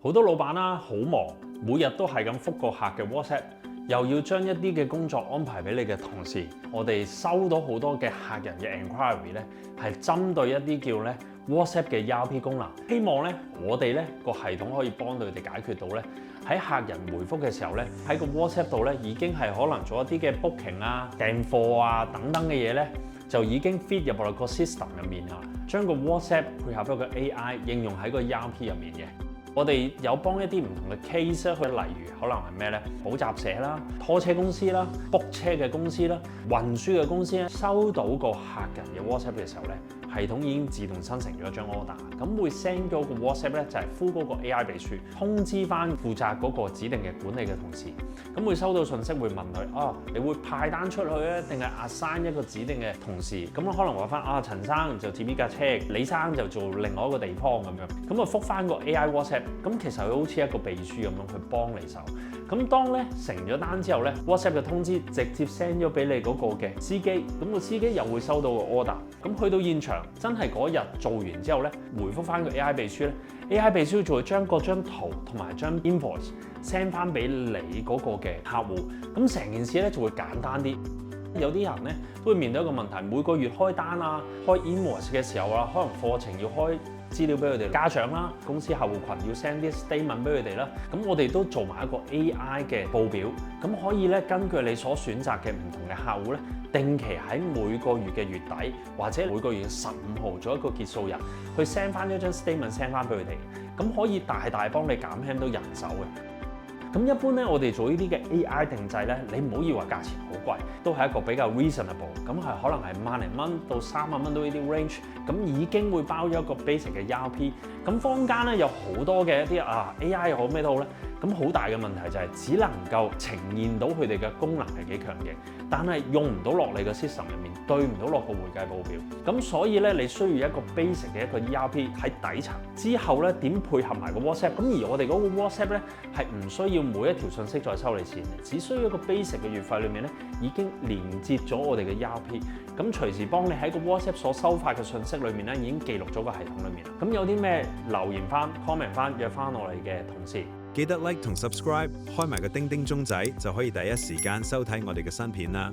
好多老闆啦，好忙，每日都係咁覆個客嘅 WhatsApp，又要將一啲嘅工作安排俾你嘅同事。我哋收到好多嘅客人嘅 enquiry 咧，係針對一啲叫咧 WhatsApp 嘅 ERP 功能，希望咧我哋咧個系統可以幫到佢哋解決到咧喺客人回覆嘅時候咧，喺個 WhatsApp 度咧已經係可能做一啲嘅 booking 啊、訂貨啊等等嘅嘢咧，就已經 fit 入落個 system 入面啊，將個 WhatsApp 配合一個 AI 應用喺個 ERP 入面嘅。我哋有幫一啲唔同嘅 case 去，例如可能係咩咧？補習社啦、拖車公司啦、book 車嘅公司啦、運輸嘅公司咧，收到個客人嘅 WhatsApp 嘅時候咧，系統已經自動生成咗一張 order， 咁會 send 咗個 WhatsApp 咧就係 full 嗰個 AI 秘書，通知翻負責嗰個指定嘅管理嘅同事，咁會收到信息會問佢你會派單出去咧，定係 assign 一個指定嘅同事？咁可能話翻陳生就接呢架車，李生就做另外一個地方咁樣，咁覆翻個 AI WhatsApp， 咁其實佢好似一個秘書咁樣去幫你手。咁當咧成咗單之後咧 ，WhatsApp 嘅通知直接 send 咗俾你嗰個嘅司機，咁個司機又會收到個 order， 咁去到現場真係嗰日做完之後咧，回覆翻個 AI 秘書咧 ，AI 秘書就會將嗰張圖同埋張 invoice send 翻俾你嗰個嘅客戶，咁成件事咧就會簡單啲。有啲人咧都會面對一個問題，每個月開單啊、開 invoice 嘅時候啊，可能課程要開資料俾佢哋家長啦，公司客戶群要 send 啲 statement 俾佢哋啦，咁我哋都做埋一個 AI 嘅報表，咁可以咧根據你所選擇嘅唔同嘅客戶咧，定期喺每個月嘅月底或者每個月15號做一個結數日，去 send 翻一張 statement send 翻俾佢哋，咁可以大大幫你減輕到人手嘅。咁一般咧，我哋做呢啲嘅 AI 定製咧，你唔好以為價錢好貴，都係一個比較 reasonable， 咁係可能係萬零蚊到3萬蚊到呢啲 range， 咁已經會包咗一個 basic 嘅 ERP。咁坊間咧有好多嘅一啲AI 又好咩都好咧，咁好大嘅問題就係只能夠呈現到佢哋嘅功能係幾強勁，但係用唔到落你嘅 system 入面，對唔到落個會計報表。咁所以咧，你需要一個 basic 嘅一個 ERP 喺底層之後咧，點配合埋個 WhatsApp？ 咁而我哋嗰個 WhatsApp 咧係唔需要每一條信息再收你錢嘅，只需要一個 basic 嘅月費裏面咧已經連接咗我哋嘅 ERP， 咁隨時幫你喺個 WhatsApp 所收發嘅信息裏面咧已經記錄咗個系統裏面啦。咁有啲咩留言翻、comment 翻、約翻我哋嘅同事。記得 like 同 subscribe， 開埋個叮叮鐘仔就可以第一時間收睇我哋嘅新片啦。